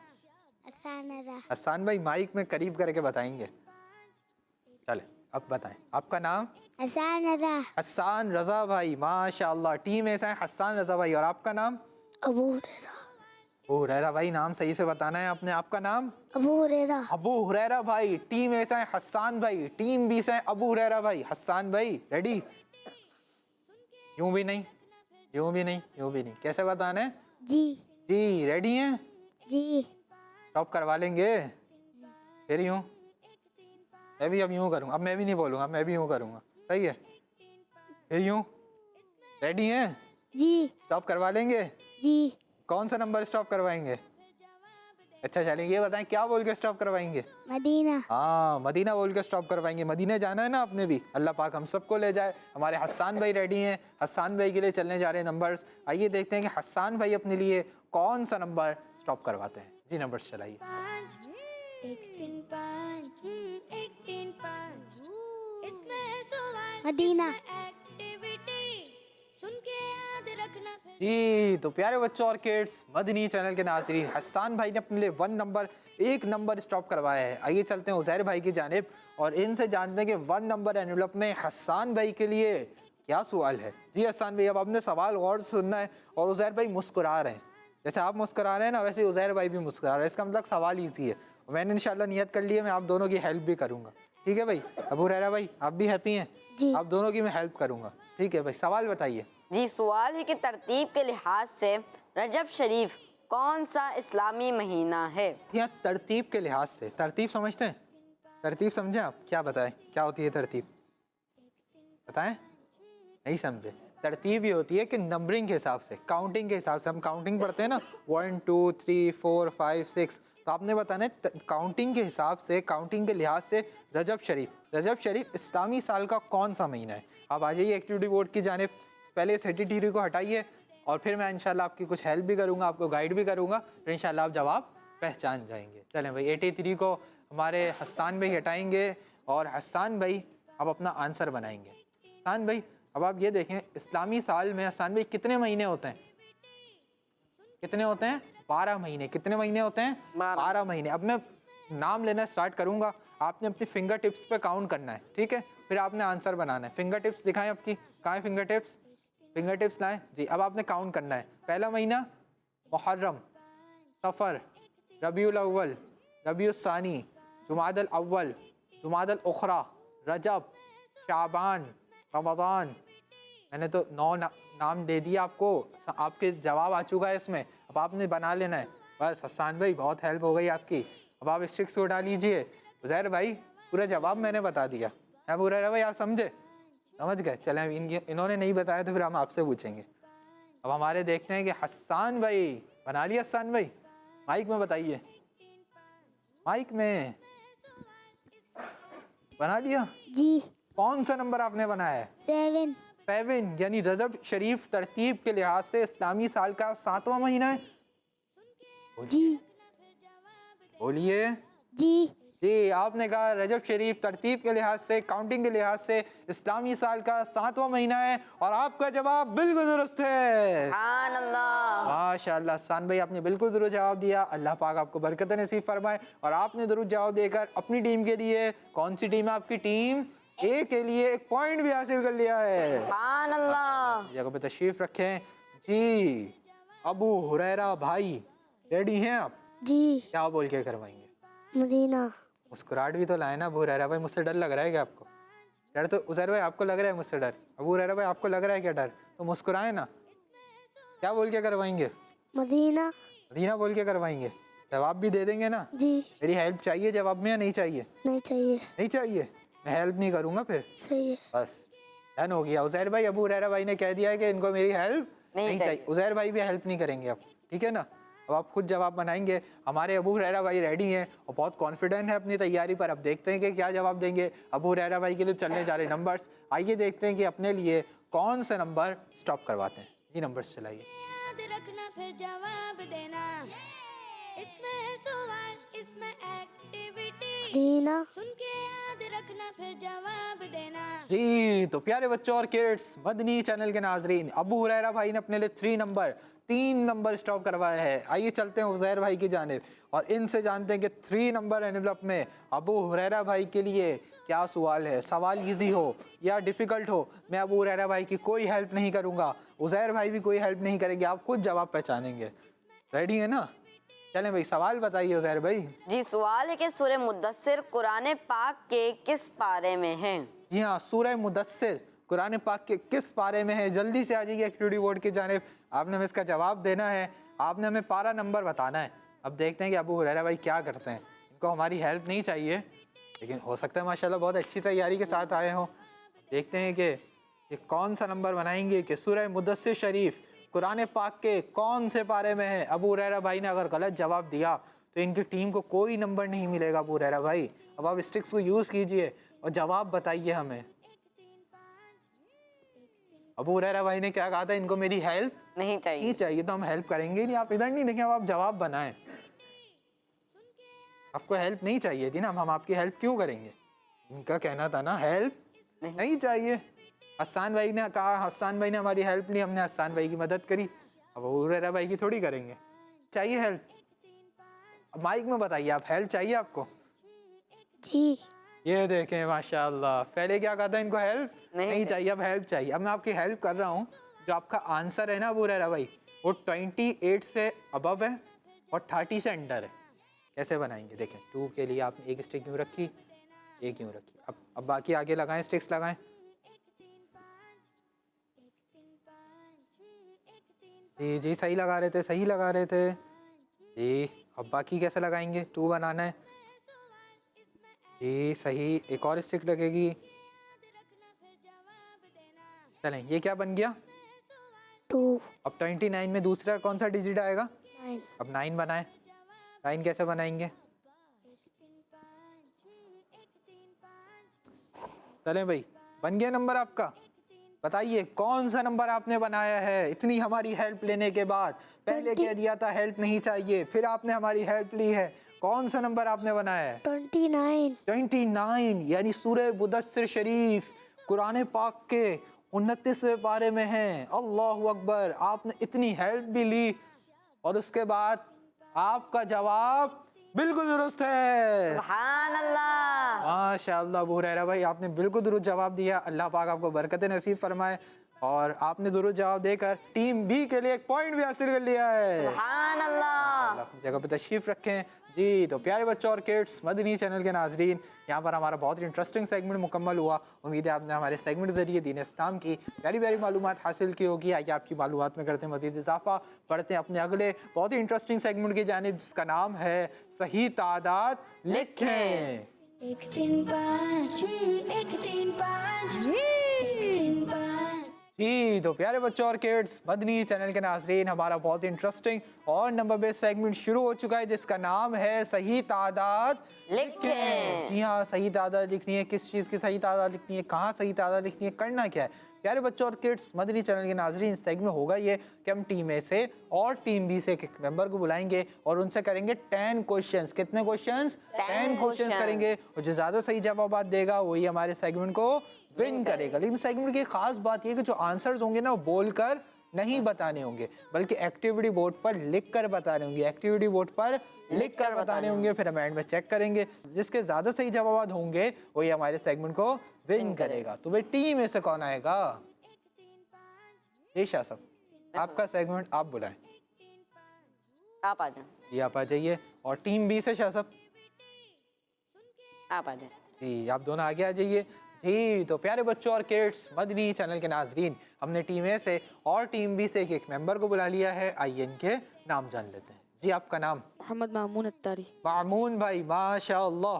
हसन भाई, माइक में करीब करके बताएंगे। चले अब बताएं, आपका नाम? हसन रजा भाई, माशाल्लाह टीम ए से हसन रजा भाई। और आपका नाम? अबू हुरैरा भाई, नाम सही से बताना है आपने। आपका नाम? हुरैरा। अबू हुरैरा भाई। टीम ए से हसन भाई, टीम बी से अबू हुरैरा भाई। हसन भाई रेडी? यूं भी नहीं, यूं भी नहीं, यूं भी नहीं, कैसे बताना है? जी। जी रेडी हैं? जी। स्टॉप करवा लेंगे? फिर यूं? मैं भी अब यूं करूँगा, अब मैं भी नहीं बोलूँगा, मैं भी यूं करूँगा, सही है? फिर यूं? रेडी हैं? जी। स्टॉप करवा लेंगे? जी। कौन सा नंबर स्टॉप करवाएंगे? अच्छा चलें, ये बताएं क्या बोल के स्टॉप करवाएंगे? मदीना। हाँ, मदीना बोल के स्टॉप करवाएंगे। मदीने जाना है ना आपने भी, अल्लाह पाक हम सबको ले जाए। हमारे हसन भाई रेडी हैं, हसन भाई के लिए चलने जा रहे हैं नंबर्स। आइए देखते हैं कि हसन भाई अपने लिए कौन सा नंबर स्टॉप करवाते हैं। जी नंबर्स चलाइए। 1 3 5 1 3 5 इसमें है सवाल, मदीना। एक्टिविटी सुन के याद रखना फिर। जी तो प्यारे बच्चों और किड्स, मदनी चैनल के नाज़रीन, हसन भाई ने अपने लिए एक नंबर स्टॉप करवाया है। आइए चलते हैं उज़ैर भाई की जानिब और इनसे जानते हैं कि 1 नंबर एनवेलप में हसन भाई के लिए क्या सवाल है। जी हसन भाई, अब आपने सवाल गौर से सुनना है। और उज़ैर भाई मुस्कुरा रहे हैं, जैसे आप मुस्कुरा रहे हैं ना, वैसे उज़ैर भाई भी मुस्कुरा रहे हैं। इसका मतलब सवाल ईजी है। मैंने इंशाल्लाह नियत कर ली है, मैं आप दोनों की हेल्प भी करूँगा, ठीक है भाई? अबू हुरैरा भाई, आप भी हैप्पी हैं? जी। आप दोनों की मैं हेल्प करूँगा, ठीक है भाई? सवाल बताइए। जी सवाल है कि तरतीब के लिहाज से रजब शरीफ कौन सा इस्लामी महीना है? यहाँ तरतीब के लिहाज से, तरतीब समझते हैं? तरतीब समझें आप? क्या बताएं, क्या होती है तरतीब? बताएं? नहीं समझे? तरतीब ये होती है कि नंबरिंग के हिसाब से, काउंटिंग के हिसाब से। हम काउंटिंग पढ़ते हैं ना, 1 2 3 4 5 6, तो आपने बताना है काउंटिंग के हिसाब से, काउंटिंग के लिहाज से रजब शरीफ इस्लामी साल का कौन सा महीना है। आप आ जाइए एक्टिविटी बोर्ड की जानिब, पहले इस 83 को हटाइए और फिर मैं इंशाल्लाह आपकी कुछ हेल्प भी करूँगा, आपको गाइड भी करूँगा, तो इंशाल्लाह आप जवाब पहचान जाएंगे। चलें भाई, 83 को हमारे हसन भाई हटाएंगे और हसन भाई अब अपना आंसर बनाएंगे। हसन भाई, अब आप ये देखें, इस्लामी साल में हसन भाई कितने महीने होते हैं? कितने होते हैं? 12 महीने। कितने महीने होते हैं? 12 महीने। अब मैं नाम लेना स्टार्ट करूँगा, आपने अपनी फिंगर टिप्स पे काउंट करना है, ठीक है? फिर आपने आंसर बनाना है। फिंगर टिप्स दिखाएं आपकी, कहाँ है फिंगर टिप्स? फिंगर टिप्स लाएं जी। अब आपने काउंट करना है। पहला महीना मुहर्रम, सफ़र, रबीउल अव्वल, रबीउल सानी, जुमादल अव्वल, जुमादल उखरा, रजब, शाबान, रमज़ान। मैंने तो 9 नाम दे दिया आपको, आपके जवाब आ चुका है इसमें। अब आपने बना लेना है बस। हसन भाई बहुत हेल्प हो गई आपकी। अब आप स्टिक्स को उठा लीजिए। उज़ैर भाई, पूरा जवाब मैंने बता दिया है। बुरा भाई आप समझे? समझ गए? चलें, इन्होंने नहीं बताया तो फिर हम आपसे पूछेंगे। अब हमारे देखते हैं कि हसन भाई बना लिया। हसन भाई माइक में बताइए, माइक में बना लिया? जी। कौन सा नंबर आपने बनाया है? 7 7, यानी रजब शरीफ तरतीब के लिहाज से इस्लामी साल का 7वां महीना है। जी बोलिए जी जी, आपने कहा रजब शरीफ तरतीब के लिहाज से, काउंटिंग के लिहाज से इस्लामी साल का 7वां महीना है और आपका जवाब बिल्कुल दुरुस्त है। सुभान अल्लाह। माशाअल्लाह, हसन भाई आपने बिल्कुल दुरुस्त जवाब दिया। अल्लाह पाक आपको बरकत नसीब फरमाए। और आपने दुरुस्त जवाब देकर अपनी टीम के लिए, कौन सी टीम है आपकी? टीम ए के लिए 1 पॉइंट भी हासिल कर लिया है। सुभान अल्लाह। जगह पे तशरीफ रखें जी। अबू हुरैरा भाई रेडी हैं आप? जी। क्या बोल के करवाएंगे? मदीना। मुस्कुराहट भी तो लाए ना अबू हुरैरा भाई। मुझसे डर लग रहा है क्या आपको? डर तो उज़ैर भाई आपको लग रहा है मुझसे डर? अबू हुरैरा भाई आपको लग रहा है क्या डर? तो मुस्कुराए ना। क्या बोल के करवाएंगे? मदीना। मदीना बोल के करवाएंगे। जवाब भी दे देंगे ना? जी। मेरी हेल्प चाहिए जवाब में या नहीं चाहिए? नहीं चाहिए। नहीं चाहिए, मैं हेल्प नहीं करूँगा फिर। सही है। बस डन हो गया। उज़ैर भाई, अबू हुरैरा भाई ने कह दिया है कि इनको मेरी हेल्प नहीं चाहिए। उज़ैर भाई भी हेल्प नहीं करेंगे अब, ठीक है ना? अब आप खुद जवाब बनाएंगे। हमारे अबू हुरैरा भाई रेडी हैं और बहुत कॉन्फिडेंट है अपनी तैयारी पर। अब देखते हैं कि क्या जवाब देंगे। अबू हुरैरा भाई के लिए चलने जा रहे नंबर्स। आइए देखते हैं कि अपने लिए कौन से नंबर स्टॉप करवाते हैं। ये नंबर्स चलाइए। याद रखना फिर जवाब देना, इसमें है सवाल, इसमें एक्टिविटी। मदीना। सुन के याद रखना फिर जवाब देना। जी तो प्यारे बच्चों और किड्स, मदनी चैनल के नाजरीन, अबू हुरैरा भाई ने अपने लिए 3 नंबर स्टॉप करवाए हैं। आइए चलते हैं उज़ैर भाई की जानिब और इनसे जानते हैं कि 3 नंबर एनवलप में अबू हुरैरा भाई के लिए क्या सवाल है। सवाल इजी हो या डिफ़िकल्ट हो, मैं अबू हुरैरा भाई की कोई हेल्प नहीं करूँगा, उज़ैर भाई भी कोई हेल्प नहीं करेंगे, आप खुद जवाब पहचानेंगे। रेडी है ना? चलें भाई, सवाल बताइए उज़ैर भाई। जी, सवाल है कि सूरह मुद्दस्सिर कुरान पाक के किस पारे में है? जी हाँ, सूरह मुदस्सिर कुरान पाक के किस पारे में है? जल्दी से आ जाइए एक्टिविटी बोर्ड की जानिब। आपने हमें इसका जवाब देना है, आपने हमें पारा नंबर बताना है। अब देखते हैं कि अबू हुरैरा भाई क्या करते हैं। इनको हमारी हेल्प नहीं चाहिए, लेकिन हो सकता है माशाल्लाह बहुत अच्छी तैयारी के साथ आए हों। देखते हैं कि ये कौन सा नंबर बनाएंगे कि सूरह मुदस्सिर शरीफ कुरान पाक के कौन से पारे में है। अबू हुरैरा भाई ने अगर गलत जवाब दिया तो इनकी टीम को कोई नंबर नहीं मिलेगा। अबू हुरैरा भाई, अब आप स्टिक्स को यूज़ कीजिए और जवाब बताइए हमें। अबू हुरैरा भाई ने क्या कहा था? इनको मेरी हेल्प नहीं चाहिए। नहीं चाहिए, तो हम हेल्प करेंगे नहीं। आप इधर नहीं देखें, अब आप जवाब बनाएं। आपको हेल्प नहीं चाहिए थी ना, हम आपकी हेल्प क्यों करेंगे? इनका कहना था ना हेल्प नहीं चाहिए। हसन भाई ने कहा, हसन भाई ने हमारी हेल्प ली, हमने हसन भाई की मदद करी। अब अबू हुरैरा भाई की थोड़ी करेंगे। चाहिए हेल्प? अब माइक में बताइए, आप हेल्प चाहिए आपको? जी। ये देखें माशाल्लाह, पहले क्या कहा था इनको हेल्प नहीं चाहिए, अब हेल्प चाहिए। अब मैं आपकी हेल्प कर रहा हूँ। जो आपका आंसर है ना अबू हुरैरा भाई, वो 28 से अबव है और 30 से अंडर है। कैसे बनाएंगे देखें। 2 के लिए आपने एक स्टिक यूँ रखी, एक यूँ रखी। अब बाकी आगे लगाएं, स्टिक्स लगाएं। जी जी, सही लगा रहे थे, सही लगा रहे थे जी। अब बाकी कैसे लगाएंगे? 2 बनाना है जी, सही। एक और स्टिक लगेगी। चलें, ये क्या बन गया? 2। अब 29 में दूसरा कौन सा डिजिट आएगा? 9। अब 9 बनाएं। 9 कैसे बनाएंगे? चलें भाई, बन गया नंबर आपका। बताइए कौन सा नंबर आपने बनाया है इतनी हमारी हेल्प लेने के बाद? पहले कह दिया था हेल्प नहीं चाहिए, फिर आपने हमारी हेल्प ली है। कौन सा नंबर आपने बनाया है? 29। 29, यानी सूरह मुदस्सिर शरीफ कुरान पाक के 29वें पारे में है। अल्लाहु अकबर, आपने इतनी हेल्प भी ली और उसके बाद आपका जवाब बिल्कुल दुरुस्त है। सुभान अल्लाह। माशाअल्लाह अबू हुरैरा भाई, आपने बिल्कुल दुरुस्त जवाब दिया। अल्लाह पाक आपको बरकत नसीब फरमाए। और आपने दुरुस्त जवाब देकर टीम बी के लिए 1 पॉइंट भी हासिल कर लिया है। सुभान अल्लाह। अपनी जगह पे तशरीफ रखें जी। तो प्यारे बच्चों और किड्स, मदनी चैनल के नाजरीन, यहाँ पर हमारा बहुत ही इंटरेस्टिंग सेगमेंट मुकम्मल हुआ। उम्मीद है आपने हमारे सेगमेंट के जरिए दीन इस्लाम की प्यारी प्यारी मालूमात हासिल की होगी। आइए आपकी मालूमात में करते हैं मज़ीद इजाफा, पढ़ते हैं अपने अगले बहुत ही इंटरेस्टिंग सेगमेंट की जानिब, जिसका नाम है सही तादाद लिखें। 1 3 5 1 3 5 1 3 5 जी तो प्यारे बच्चों और किड्स, मदनी चैनल के नाज़रीन, हमारा बहुत इंटरेस्टिंग और नंबर बेस्ड सेगमेंट शुरू हो चुका है जिसका नाम है सही तादाद लिखें। जी हाँ, सही तादाद लिखनी है। किस चीज़ की सही तादाद लिखनी है, कहाँ सही तादाद लिखनी है, करना क्या है। प्यारे बच्चों और किड्स, मदनी चैनल के नाज़रीन, इस सेगमेंट होगा ये कि हम टीम ए से और टीम बी से एक मेंबर को बुलाएंगे और उनसे करेंगे 10 क्वेश्चंस। कितने क्वेश्चंस? 10 क्वेश्चंस करेंगे और जो ज़्यादा सही जवाब देगा वही हमारे सेगमेंट को विन करेगा। लेकिन सेगमेंट की खास बात यह कि जो आंसर्स होंगे ना वो बोलकर नहीं बताने होंगे, बल्कि एक्टिविटी बोर्ड पर लिख कर बताने होंगे। एक्टिविटी बोर्ड पर लिख कर बताने होंगे, फिर हम एंड में चेक करेंगे। जिसके ज्यादा सही जवाब होंगे वही हमारे सेगमेंट को विन करेगा। तो भाई टीम में से कौन आएगा? जी शाह साहब, आपका सेगमेंट आप बुलाएं। आप आ जाएं। जी आप आ जाइए। और टीम बी से शाह साहब, आप आ जाएं। जी आप दोनों आगे आ जाइए। जी तो प्यारे बच्चों और किड्स, मदनी चैनल के नाजरीन, हमने टीम ए से और टीम बी से एक मेंबर को बुला लिया है। आइए इनके नाम जान लेते हैं। जी आपका नाम? मोहम्मद मामून अत्तारी। मामून भाई, माशाअल्लाह।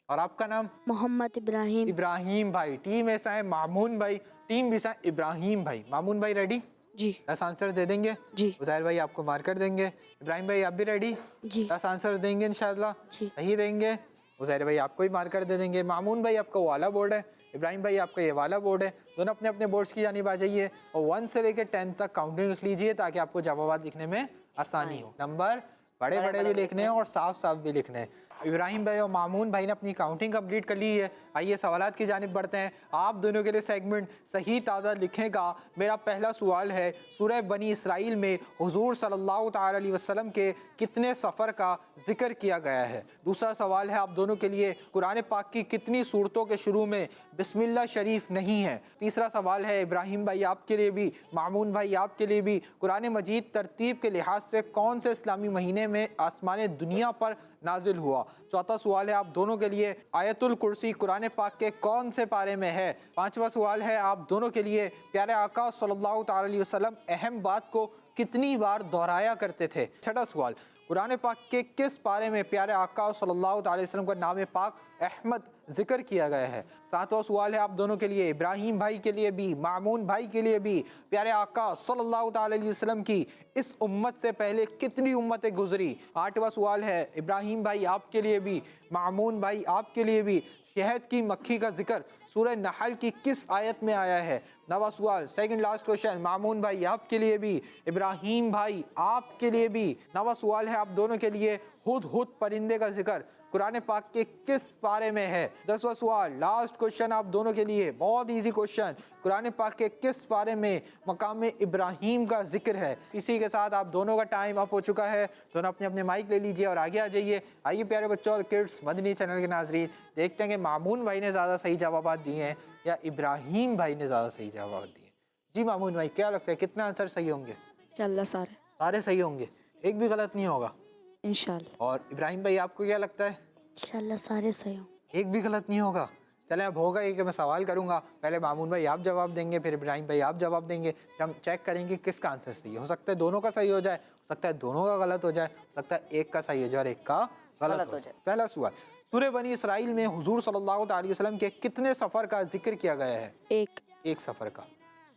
और आपका नाम? मोहम्मद इब्राहिम। इब्राहिम भाई। टीम ए से है मामून भाई, टीम बी से है इब्राहिम भाई। मामून भाई रेडी? जी 10 आंसर दे देंगे? जी उज़ैर भाई आपको मार्कर देंगे। इब्राहिम भाई आप भी रेडी? जी 10 आंसर देंगे इंशाल्लाह? जी सही देंगे। उज़ैर भाई आपको ही मार्कर दे देंगे। मामून भाई आपका वाला बोर्ड है, इब्राहिम भाई आपका ये वाला बोर्ड है। दोनों अपने अपने बोर्ड्स की जानिब आ जाइए और 1 से लेकर 10 तक काउंटिंग लिख लीजिए ताकि आपको जवाब लिखने में आसानी हो। नंबर बड़े बड़े भी लिखने हैं और साफ साफ भी लिखने हैं। इब्राहिम भाई और मामून भाई ने अपनी काउंटिंग कंप्लीट कर ली है। आइए सवालात की जानिब बढ़ते हैं। आप दोनों के लिए सेगमेंट सही तादाद लिखेगा। मेरा पहला सवाल है, सूरह बनी इसराइल में हुजूर सल्लल्लाहु ताला अलैहि वसल्लम के कितने सफ़र का जिक्र किया गया है? दूसरा सवाल है आप दोनों के लिए, कुरान पाक की कितनी सूरतों के शुरू में बिस्मिल्लाह शरीफ नहीं है? तीसरा सवाल है इब्राहिम भाई आपके लिए भी, मामून भाई आपके लिए भी, कुरान मजीद तरतीब के लिहाज से कौन से इस्लामी महीने में आसमान दुनिया पर नाजिल हुआ? चौथा सवाल है आप दोनों के लिए, आयतुल कुर्सी कुरान पाक के कौन से पारे में है? पांचवा सवाल है आप दोनों के लिए, प्यारे आका सल्लल्लाहु ताला अलैहि वसल्लम अहम बात को कितनी बार दोहराया करते थे? छठा सवाल, कुरान पाक के किस पारे में प्यारे आका सल्लल्लाहु ताला अलैहि वसल्लम का नाम पाक अहमद जिक्र किया गया है? सातवां सवाल है आप दोनों के लिए, इब्राहिम भाई के लिए भी, मामून भाई के लिए भी, प्यारे आका सल्लल्लाहु ताला अलैहि वसल्लम की इस उम्मत से पहले कितनी उम्मतें गुजरी? आठवां सवाल है इब्राहिम भाई आपके लिए भी, मामून भाई आपके लिए भी, शहद की मक्खी का जिक्र सूरह नहल की किस आयत में आया है? नवा सवाल, सेकंड लास्ट क्वेश्चन, मामून भाई आपके लिए भी, इब्राहिम भाई आपके लिए भी। नवा सवाल है आप दोनों के लिए, हुद हुद परिंदे का जिक्र कुरान पाक के किस पारे में है? 10वां सवाल, लास्ट क्वेश्चन आप दोनों के लिए, बहुत इजी क्वेश्चन, कुरान पाक के किस पारे में मकाम इब्राहिम का जिक्र है? इसी के साथ आप दोनों का टाइम अप हो चुका है। दोनों अपने अपने माइक ले लीजिए और आगे आ जाइए। आइए प्यारे बच्चों और किड्स, मदनी चैनल के नाजरीन, देखते हैं कि मामून भाई ने ज़्यादा सही जवाब दिए हैं या इब्राहिम भाई ने ज़्यादा सही जवाब दिए। जी मामून भाई क्या लगता है कितने आंसर सही होंगे? इंशाल्लाह सारे सही होंगे, एक भी गलत नहीं होगा? इंशाल्लाह। और इब्राहिम भाई आपको क्या लगता है? इंशाल्लाह सारे सही हों। एक भी गलत नहीं होगा? चले अब होगा ये कि मैं सवाल करूंगा, पहले मामून भाई आप जवाब देंगे, फिर इब्राहिम भाई आप जवाब देंगे, फिर हम चेक करेंगे किसका आंसर सही है। हो सकता है दोनों का सही हो जाए, हो सकता है दोनों का गलत हो जाए, हो सकता है एक का सही हो जाए और एक का गलत हो जाए। पहला सवाल, सूरह बनी इसराइल में हुजूर सल्लल्लाहु अलैहि वसल्लम के कितने सफ़र का जिक्र किया गया है? एक सफ़र का।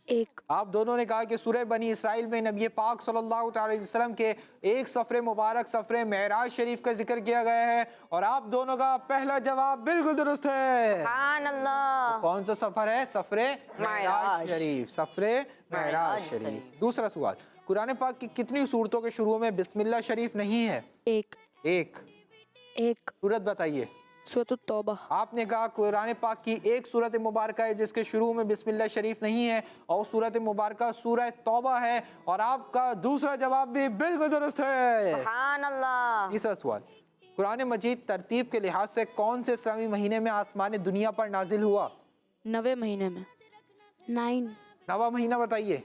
एक। आप दोनों ने कहा कि सूरह बनी इसराइल में नबी पाक सल्लल्लाहु अलैहि वसल्लम के एक सफ़र मुबारक सफ़र मेराज शरीफ का जिक्र किया गया है और आप दोनों का पहला जवाब बिल्कुल दुरुस्त है। सुभान अल्लाह। तो कौन सा सफ़र है? सफ़र मेराज शरीफ, सफ़र मेराज शरीफ। दूसरा सवाल, कुरान पाक की कितनी सूरतों के शुरू में बिस्मिल्लाह शरीफ नहीं है? एक सूरत बताइए। सूरत तौबा। आपने कहा कुरान पाक की एक सूरत मुबारक है जिसके शुरू में बिस्मिल्लाह शरीफ नहीं है और सूरत मुबारक सूरह तौबा है और आपका दूसरा जवाब भी बिल्कुल दुरुस्त है। सुभान अल्लाह। तीसरा सवाल, कुरान मजीद तरतीब के लिहाज से कौन से इस्लामी महीने में आसमान दुनिया पर नाजिल हुआ? 9वें महीने में। 9। नवा महीना बताइए।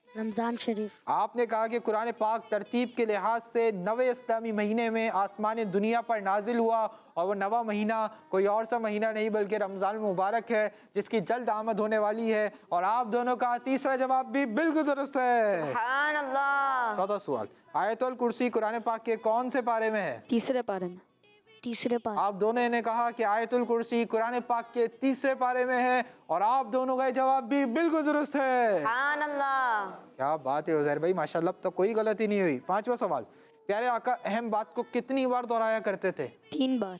रमज़ान शरीफ। आपने कहा कि कुरान पाक तरतीब के लिहाज से 9वें इस्लामी महीने में आसमान दुनिया पर नाजिल हुआ और वो 9वां महीना कोई और सा महीना नहीं बल्कि रमज़ान मुबारक है जिसकी जल्द आमद होने वाली है और आप दोनों का तीसरा जवाब भी बिल्कुल दुरुस्त है। सुभान अल्लाह। चौथा सवाल, आयतुल कुर्सी कुरान पाक के कौन से पारे में है? तीसरे पारे में। तीसरे पारे। आप दोनों ने कहा कि आयतुल कुर्सी कुरान पाक के तीसरे पारे में है और आप दोनों का जवाब भी बिल्कुल दुरुस्त है। सुभान अल्लाह। क्या बात है उज़ैर भाई, माशाल्लाह, अब तो कोई गलती नहीं हुई। पांचवा सवाल, प्यारे आका अहम बात को कितनी बार दोहराया करते थे? 3 बार।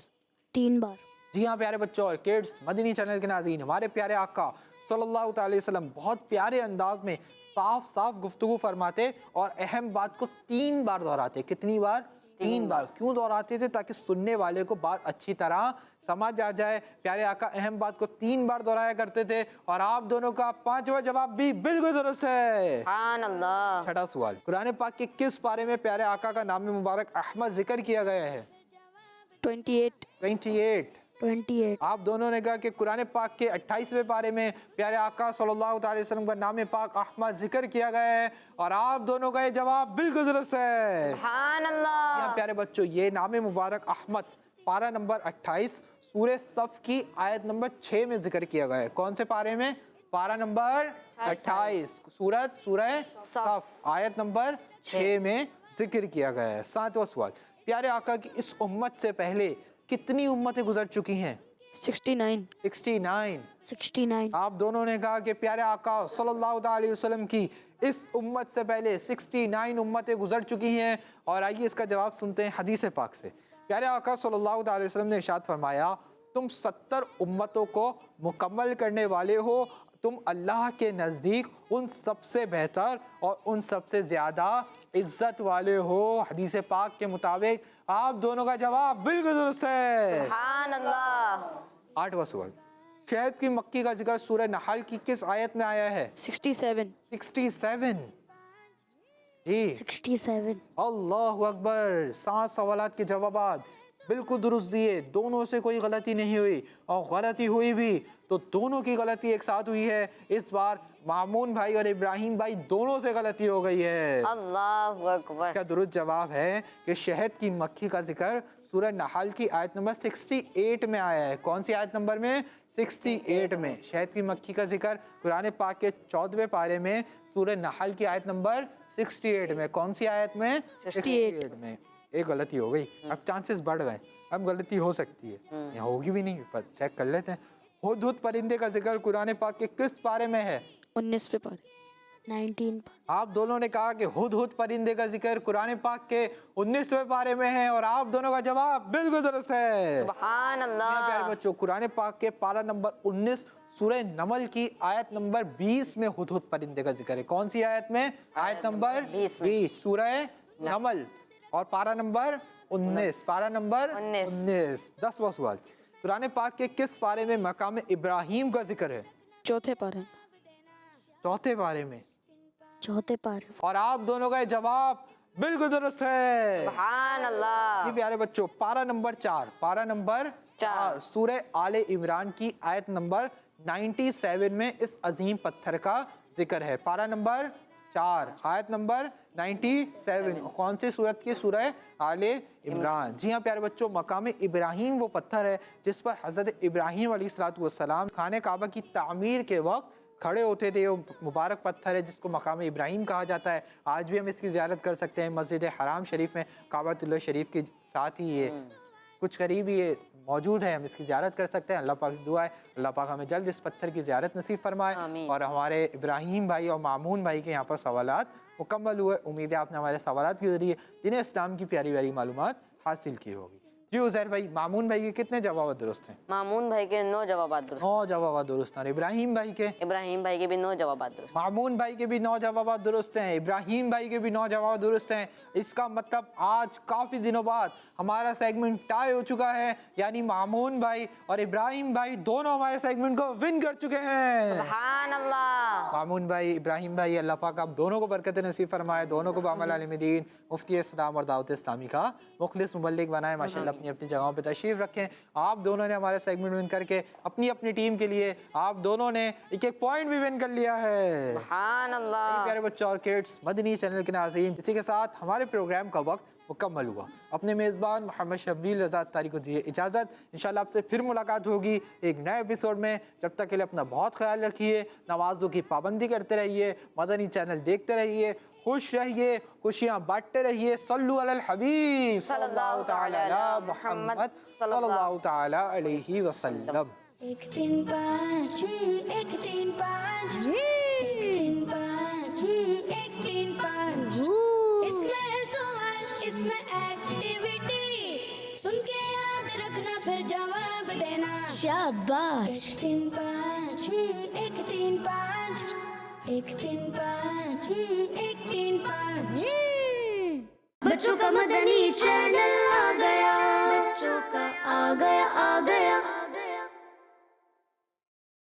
3 बार। जी हाँ प्यारे बच्चों और किड्स, मदनी चैनल के नाज़रीन, हमारे प्यारे आका सल्लल्लाहु अलैहि वसल्लम बहुत प्यारे अंदाज में साफ साफ गुफ्तगू फरमाते और अहम बात को 3 बार दोहराते। कितनी बार? 3 बार। क्यों दोहराते थे? ताकि सुनने वाले को बात अच्छी तरह समझ आ जाए। प्यारे आका अहम बात को 3 बार दोहराया करते थे और आप दोनों का पांचवा जवाब भी बिल्कुल दुरुस्त है। सुभान अल्लाह। छठा सवाल, कुरान पाक के किस पारे में प्यारे आका का नाम मुबारक अहमद जिक्र किया गया है? 28। 28। 28। आप दोनों ने कहा कि कुरान पाक के 28वें पारे में प्यारे आका सल्लल्लाहु अलैहि वसल्लम का नाम पाक अहमद जिक्र किया गया है और आप दोनों का ये जवाब बिल्कुल दुरुस्त है। सुभान अल्लाह। यहाँ प्यारे बच्चों, ये नाम मुबारक अहमद पारा नंबर 28 सूरह सफ की आयत नंबर 6 में जिक्र किया गया है। कौन से पारे में? पारा नंबर 28 सूरह सफ आयत नंबर 6 में जिक्र किया गया है। 7वां सवाल, प्यारे आका की इस उम्मत से पहले कितनी उम्मतें गुजर चुकी हैं? 69। 69। 69। आप दोनों ने कहा कि प्यारे आका सल्लल्लाहु अलैहि वसल्लम की इस उम्मत से पहले 69 उम्मतें गुजर चुकी हैं और आइए इसका जवाब सुनते हैं हदीस पाक से। प्यारे आका सल्लल्लाहु अलैहि वसल्लम ने इरशाद फरमाया, तुम 70 उम्मतों को मुकम्मल करने वाले हो, तुम अल्लाह के नज़दीक उन सबसे बेहतर और उन सबसे ज़्यादा इज्जत वाले हो। हदीस पाक के मुताबिक आप दोनों का जवाब बिल्कुल दुरुस्त है। सुभान अल्लाह। 8वां सवाल, शहद की मक्की का जिक्र सूरह नहल की किस आयत में आया है? 67। 67। जी 67। अल्लाह अकबर। 7 सवालात के जवाब बिल्कुल दुरुस्त दिए, दोनों से कोई गलती नहीं हुई और गलती हुई भी तो दोनों की गलती एक साथ हुई है। इस बार मामून भाई और इब्राहिम भाई दोनों से गलती हो गई है। अल्लाहु अकबर। इसका दुरुस्त जवाब है कि शहद की मक्खी का जिक्र सूरह नहल की आयत नंबर 68 में आया है। कौन सी आयत नंबर में? 68 में। शहद की मक्खी का जिक्र कुरान पाक के 14वें पारे में सूरह नहल की आयत नंबर 68 में। कौन सी आयत में? 68 में। एक गलती हो गई, अब चांसेस बढ़ गए, अब गलती हो सकती है, यहाँ होगी भी नहीं, पर चेक कर लेते हैं। हुदहुद परिंदे का जिक्र कुरान पाक के किस पारे में है? 19वें पारे। 19 पारे। आप दोनों ने कहा कि हुदहुद परिंदे का जिक्र कुरान पाक के 19वें पारे में है और आप दोनों का जवाब बिल्कुल दुरुस्त है। सुभान अल्लाह। प्यारे बच्चों, कुरान पाक के पारा नंबर 19 सूरह नमल की आयत नंबर 20 में हुदहुद परिंदे का जिक्र है। कौन सी आयत में? आयत नंबर 20 सूरह नमल और पारा नंबर 19। पारा नंबर 19। 10वां सवाल, कुरान पाक के किस पारे में मकाम इब्राहिम का जिक्र है? चौथे पारे। चौथे पारे में। चौथे पारे। और आप दोनों का जवाब बिल्कुल दुरुस्त है। सुभान अल्लाह। जी प्यारे बच्चों, पारा नंबर 4 पारा नंबर 4 सूरह आले इमरान की आयत नंबर 97 में इस अजीम पत्थर का जिक्र है। पारा नंबर 4 आयत नंबर 97। कौन सी सूरत की? सूरह आले इमरान। जी हाँ प्यारे बच्चों, मकाम इब्राहिम वो पत्थर है जिस पर हज़रत इब्राहिम अलैहिस्सलाम खाने काबा की तामीर के वक्त खड़े होते थे। वो मुबारक पत्थर है जिसको मकाम इब्राहिम कहा जाता है। आज भी हम इसकी ज़ियारत कर सकते हैं। मस्जिद हराम शरीफ में काबतुल्लाह शरीफ के साथ ही ये कुछ करीब ये मौजूद है, हम इसकी ज़ियारत कर सकते हैं। अल्लाह पाक से दुआ है अल्लाह पाक हमें जल्द इस पत्थर की ज़ियारत नसीब फरमाए। और हमारे इब्राहिम भाई और मामून भाई के यहाँ पर सवालात मुकम्मल हुए। उम्मीद है आपने हमारे सवालात के ज़रिए दीन इस्लाम की प्यारी प्यारी मालूमात हासिल की होगी। जी उज़ैर भाई, मामून भाई के कितने जवाब दुरुस्त हैं? मामून भाई के 9 जवाब दुरुस्त। 9 जवाब दुरुस्त हैं। इब्राहिम भाई के? इब्राहिम भाई के भी 9 जवाब दुरुस्त। मामून भाई के भी 9 जवाब दुरुस्त हैं। इब्राहिम भाई के भी 9 जवाब दुरुस्त हैं। इसका मतलब आज काफ़ी दिनों बाद हमारा सेगमेंट टाई हो चुका है, यानी मामून भाई और इब्राहिम भाई दोनों हमारे सेगमेंट को विन कर चुके हैं। सुभान अल्लाह। मामून भाई, इब्राहिम भाई, अल्लाह पाक आप दोनों को बरकत नसीब फरमाए, दोनों को बामल आलिम दीन, मुफ्ती इस्लाम और दावत इस्लामी का मुखलिस मुबल्लिग बनाए। माशाल्लाह अपनी अपनी जगहों पे तशरीफ़ रखें। आप दोनों ने हमारे सेगमेंट विन करके अपनी अपनी टीम के लिए आप दोनों ने एक एक पॉइंट भी विन कर लिया है। सुभान अल्लाह। प्यारे बच्चों और किड्स, मदनी चैनल के नाज़रीन, इसी के साथ हमारे प्रोग्राम का वक्त मुकम्मल हुआ। अपने मेज़बान मोहम्मद शब्बीर रज़ा तारी को दिए इजाज़त। इंशाल्लाह आपसे फिर मुलाकात होगी एक नए एपिसोड में। जब तक के लिए अपना बहुत ख्याल रखिए, नमाज़ों की पाबंदी करते रहिए, मदनी चैनल देखते रहिए, खुश रहिए, खुशियाँ बांटते रहिए। सल्लु अलल हबीब सल्लल्लाहु तआला अला मुहम्मद सल्लल्लाहु तआला अलैहि वसल्लम। 1 3 5 1 3 5 1 3 5 1 3 5 इसमें है सवाल इसमें एक्टिविटी सुन के याद रखना फिर जवाब देना शाबाश 1 3 5 1 3 5 1 3 5 1 3 5 बच्चों का मदनी चैनल आ गया, बच्चों का आ गया